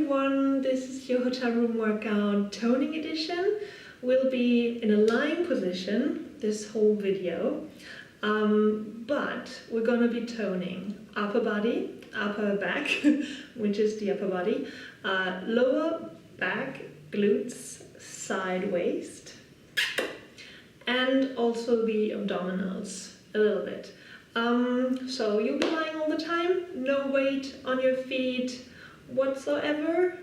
everyone, this is your hotel room workout toning edition. We'll be in a lying position this whole video, but we're going to be toning upper body, upper back, which is the upper body, lower back, glutes, side waist, and also the abdominals a little bit. So you'll be lying all the time, no weight on your feet whatsoever,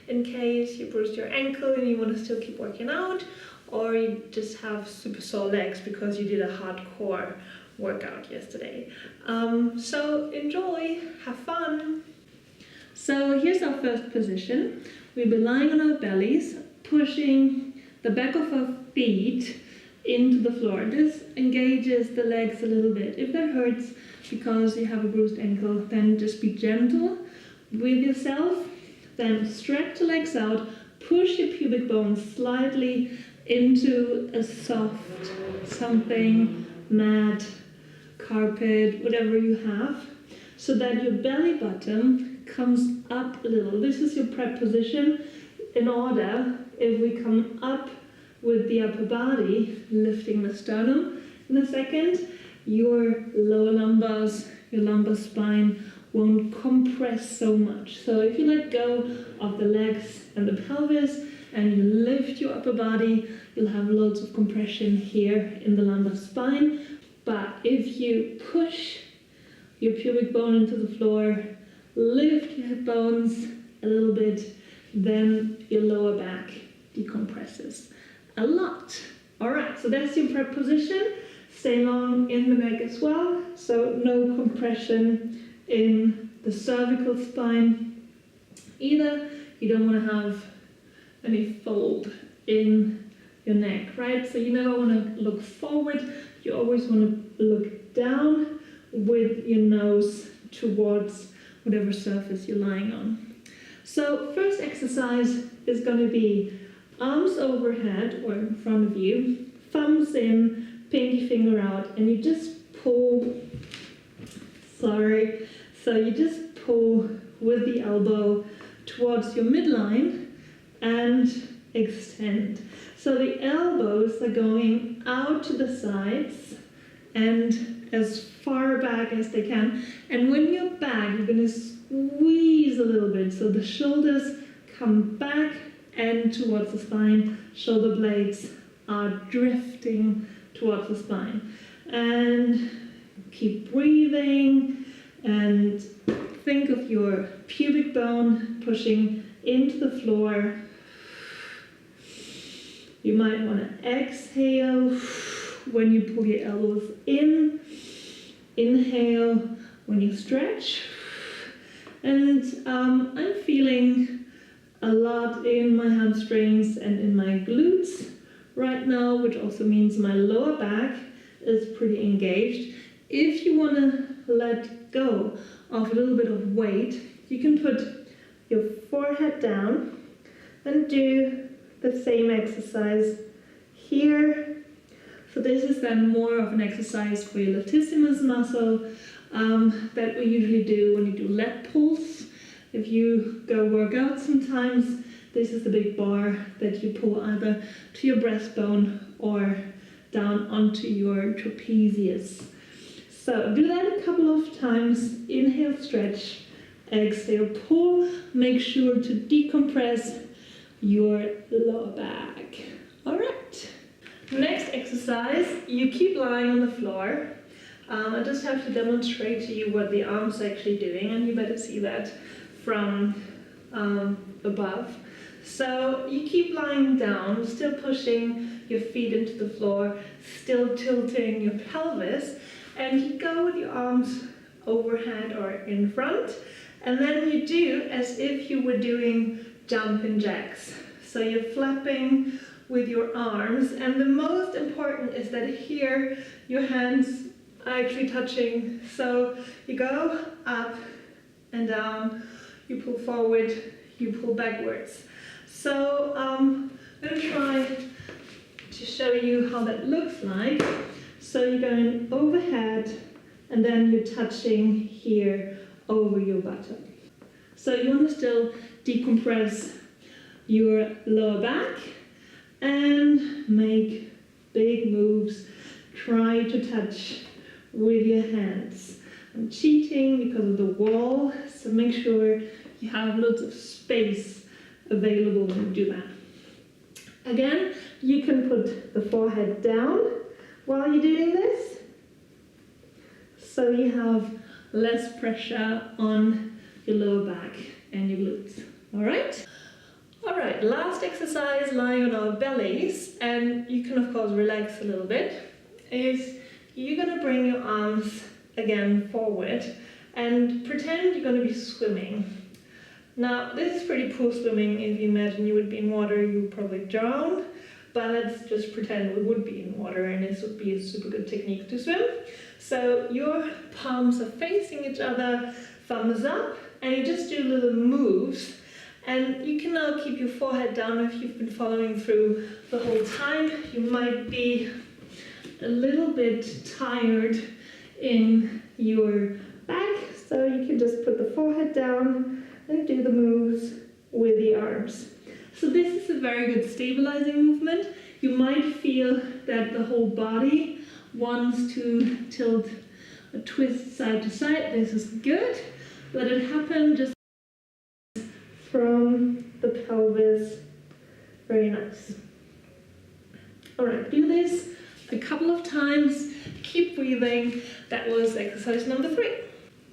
in case you bruised your ankle and you want to still keep working out, or you just have super sore legs because you did a hardcore workout yesterday. So enjoy, have fun. So here's our first position. We'll be lying on our bellies, pushing the back of our feet into the floor. This engages the legs a little bit. If that hurts because you have a bruised ankle, then just be gentle with yourself. Then stretch the legs out, push your pubic bone slightly into a soft something, mat, carpet, whatever you have, so that your belly button comes up a little. This is your prep position. In order, if we come up with the upper body, lifting the sternum in a second, your lower lumbars, your lumbar spine won't compress so much. So if you let go of the legs and the pelvis and you lift your upper body, you'll have loads of compression here in the lumbar spine. But if you push your pubic bone into the floor, lift your hip bones a little bit, then your lower back decompresses a lot. All right, so that's your prep position. Stay long in the neck as well, so no compression in the cervical spine either. You don't want to have any fold in your neck, right? So you never want to look forward. You always want to look down with your nose towards whatever surface you're lying on. So first exercise is going to be arms overhead or in front of you, thumbs in, pinky finger out, and you just pull, so you just pull with the elbow towards your midline and extend. So the elbows are going out to the sides and as far back as they can. And when you're back, you're going to squeeze a little bit. So the shoulders come back and towards the spine. Shoulder blades are drifting towards the spine. And keep breathing and think of your pubic bone pushing into the floor. You might want to exhale when you pull your elbows in. Inhale when you stretch. And I'm feeling a lot in my hamstrings and in my glutes right now, which also means my lower back is pretty engaged. If you want to let go of a little bit of weight, you can put your forehead down and do the same exercise here. So this is then more of an exercise for your latissimus muscle that we usually do when you do lat pulls. If you go work out sometimes, this is the big bar that you pull either to your breastbone or down onto your trapezius. So do that a couple of times. Inhale, stretch, exhale, pull. Make sure to decompress your lower back. All right. Next exercise, you keep lying on the floor. I just have to demonstrate to you what the arm's actually doing, and you better see that from above. So you keep lying down, still pushing your feet into the floor, still tilting your pelvis, and you go with your arms overhead or in front, and then you do as if you were doing jumping jacks. So you're flapping with your arms, and the most important is that here your hands are actually touching. So you go up and down, you pull forward, you pull backwards. So I'm going to try to show you how that looks like. So you're going overhead and then you're touching here over your buttock. So you want to still decompress your lower back and make big moves. Try to touch with your hands. I'm cheating because of the wall, so make sure you have lots of space available when you do that. Again, you can put the forehead down while you're doing this, so you have less pressure on your lower back and your glutes. Alright? Alright, last exercise, lying on our bellies, and you can of course relax a little bit, is you're going to bring your arms again forward and pretend you're going to be swimming. Now, this is pretty poor swimming. If you imagine you would be in water, you would probably drown. But let's just pretend we would be in water, and this would be a super good technique to swim. So your palms are facing each other, thumbs up, and you just do little moves. And you can now keep your forehead down if you've been following through the whole time. You might be a little bit tired in your back, so you can just put the forehead down and do the moves with the arms. So this is a very good stabilizing movement. You might feel that the whole body wants to tilt a twist side to side. This is good. Let it happen just from the pelvis. Very nice. All right, do this a couple of times. Keep breathing. That was exercise number 3.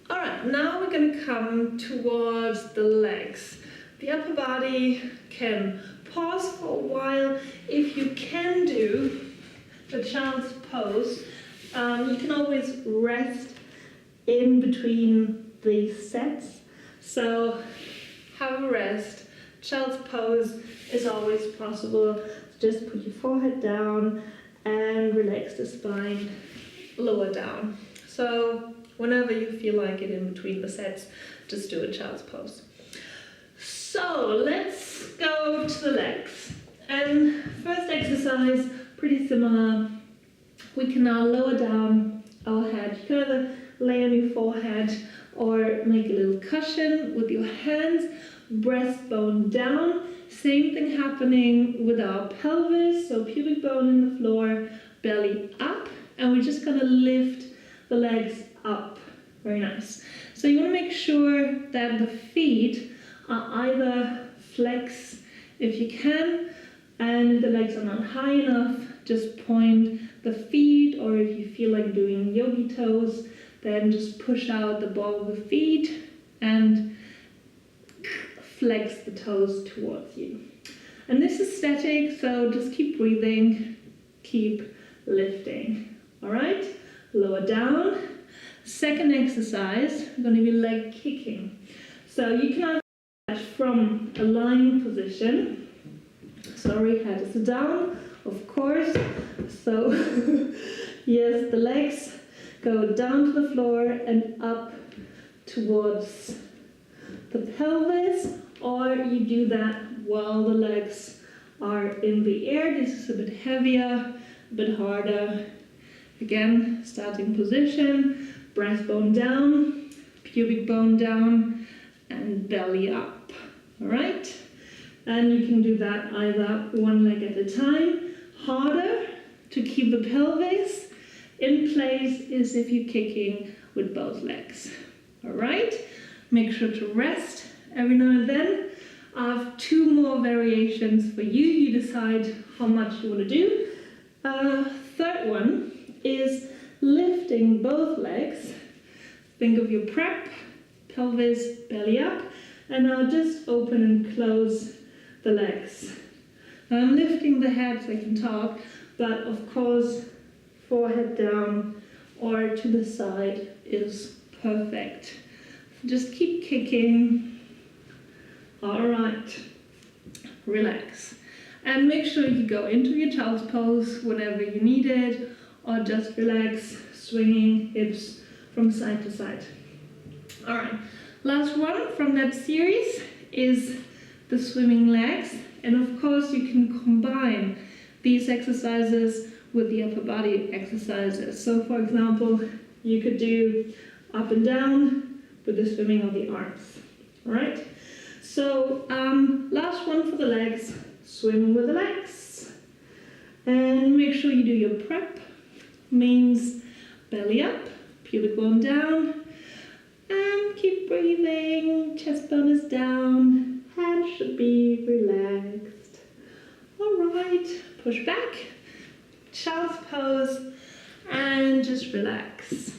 All right, now we're going to come towards the legs. The upper body can pause for a while. If you can do the child's pose, you can always rest in between these sets. So have a rest. Child's pose is always possible. Just put your forehead down and relax the spine, lower down. So whenever you feel like it in between the sets, just do a child's pose. So let's go to the legs. And first exercise, pretty similar. We can now lower down our head. You can either lay on your forehead or make a little cushion with your hands, breastbone down. Same thing happening with our pelvis, so pubic bone in the floor, belly up, and we're just gonna lift the legs up. Very nice. So you want to make sure that the feet are either flex if you can, and if the legs are not high enough, just point the feet, or if you feel like doing yogi toes, then just push out the ball of the feet and flex the toes towards you. And this is static, so just keep breathing, keep lifting. All right, lower down. Second exercise, we're going to be leg kicking. So you can either from a lying position. Sorry, head is down, of course. So yes, the legs go down to the floor and up towards the pelvis, or you do that while the legs are in the air. This is a bit heavier, a bit harder. Again, starting position, breastbone down, pubic bone down, and belly up. All right? And you can do that either one leg at a time. Harder to keep the pelvis in place is if you're kicking with both legs. All right? Make sure to rest every now and then. I have 2 more variations for you. You decide how much you want to do. Third one is lifting both legs. Think of your prep, pelvis, belly up, and now just open and close the legs. Now I'm lifting the head so I can talk, but of course forehead down or to the side is perfect. Just keep kicking. All right, relax. And make sure you go into your child's pose whenever you need it, or just relax, swinging hips from side to side. All right, last one from that series is the swimming legs. And of course you can combine these exercises with the upper body exercises. So for example, you could do up and down with the swimming of the arms. All right. So last one for the legs. Swim with the legs. And make sure you do your prep. Means belly up, pubic bone down, and keep breathing. Chest bone is down. Hands should be relaxed. All right. Push back. Child's pose, and just relax.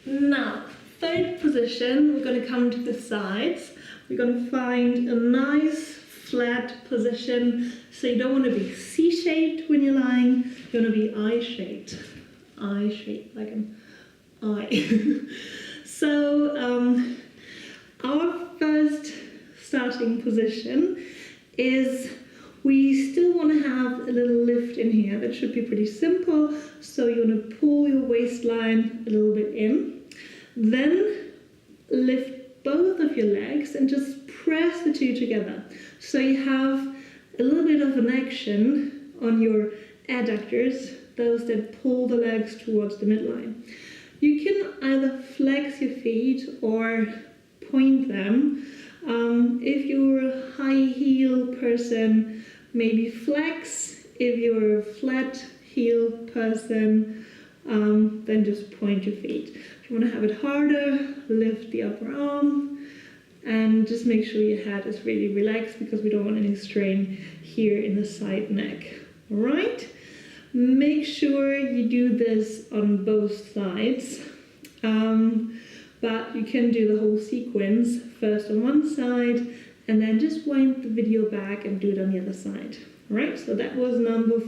Now, third position, we're going to come to the sides. We're going to find a nice flat position. So you don't want to be C-shaped when you're lying. You want to be I-shaped. I-shaped, like an I. So our first starting position is we still want to have a little lift in here. That should be pretty simple. So you want to pull your waistline a little bit in. Then lift both of your legs and just press the two together. So you have a little bit of an action on your adductors, those that pull the legs towards the midline. You can either flex your feet or point them. If you're a high heel person, maybe flex. If you're a flat heel person, then just point your feet. If you want to have it harder, lift the upper arm and just make sure your head is really relaxed because we don't want any strain here in the side neck. All right? Make sure you do this on both sides. But you can do the whole sequence first on one side and then just wind the video back and do it on the other side. All right, so that was number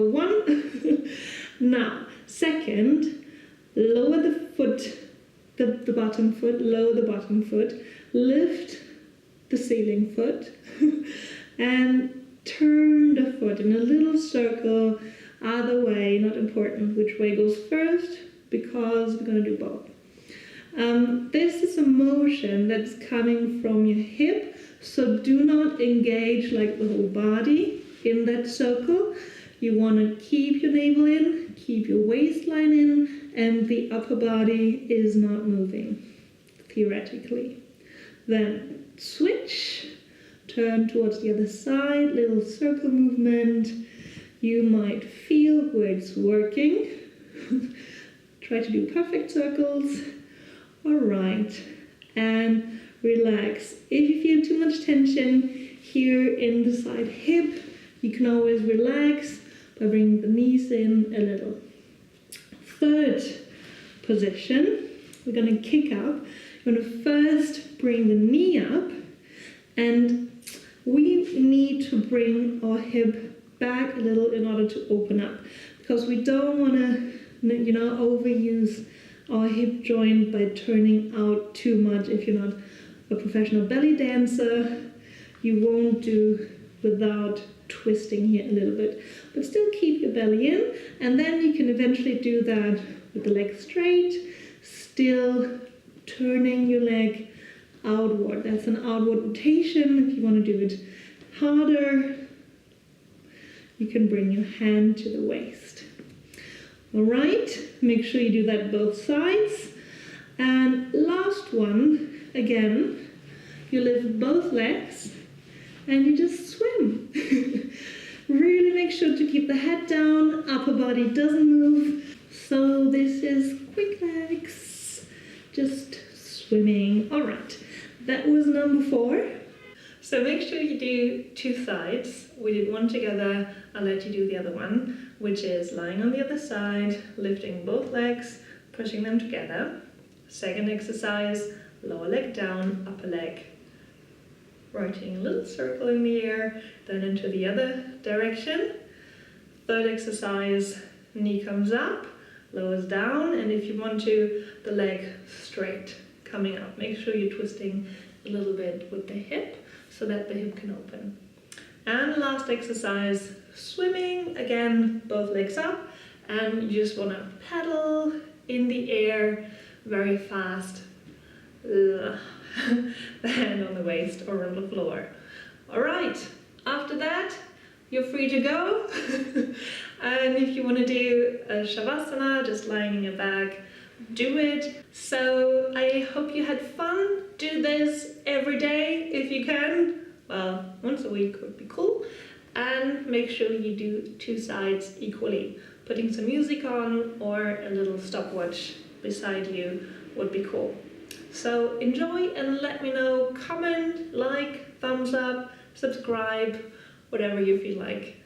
one. Now, second, lower the foot, the bottom foot, lower the bottom foot, lift the ceiling foot, and turn the foot in a little circle, either way, not important which way goes first, because we're going to do both. This is a motion that's coming from your hip, so do not engage like the whole body in that circle. You want to keep your navel in, keep your waistline in, and the upper body is not moving, theoretically. Then switch, turn towards the other side, little circle movement. You might feel where it's working. Try to do perfect circles. All right, and relax. If you feel too much tension here in the side hip, you can always relax by bringing the knees in a little. Third position, we're going to kick up. You're going to first bring the knee up, and we need to bring our hip back a little in order to open up, because we don't want to, overuse our hip joint by turning out too much. If you're not a professional belly dancer, you won't do without twisting here a little bit, but still keep your belly in, and then you can eventually do that with the leg straight, still turning your leg outward. That's an outward rotation. If you want to do it harder, you can bring your hand to the waist. All right, make sure you do that both sides. And last one, again, you lift both legs and you just swim. Really make sure to keep the head down, upper body doesn't move. So this is quick legs, just swimming. All right, that was number 4. So make sure you do 2 sides. We did one together, I'll let you do the other one, which is lying on the other side, lifting both legs, pushing them together. Second exercise, lower leg down, upper leg. Writing a little circle in the air, then into the other direction. Third exercise, knee comes up, lowers down, and if you want to, the leg straight coming up. Make sure you're twisting a little bit with the hip so that the hip can open. And last exercise, swimming, again, both legs up, and you just want to paddle in the air very fast. The hand on the waist or on the floor. All right, after that, you're free to go. And if you want to do a shavasana, just lying in your back, do it. So I hope you had fun. Do this every day if you can. Well, once a week would be cool. And make sure you do 2 sides equally. Putting some music on or a little stopwatch beside you would be cool. So enjoy and let me know. Comment, like, thumbs up, subscribe, whatever you feel like.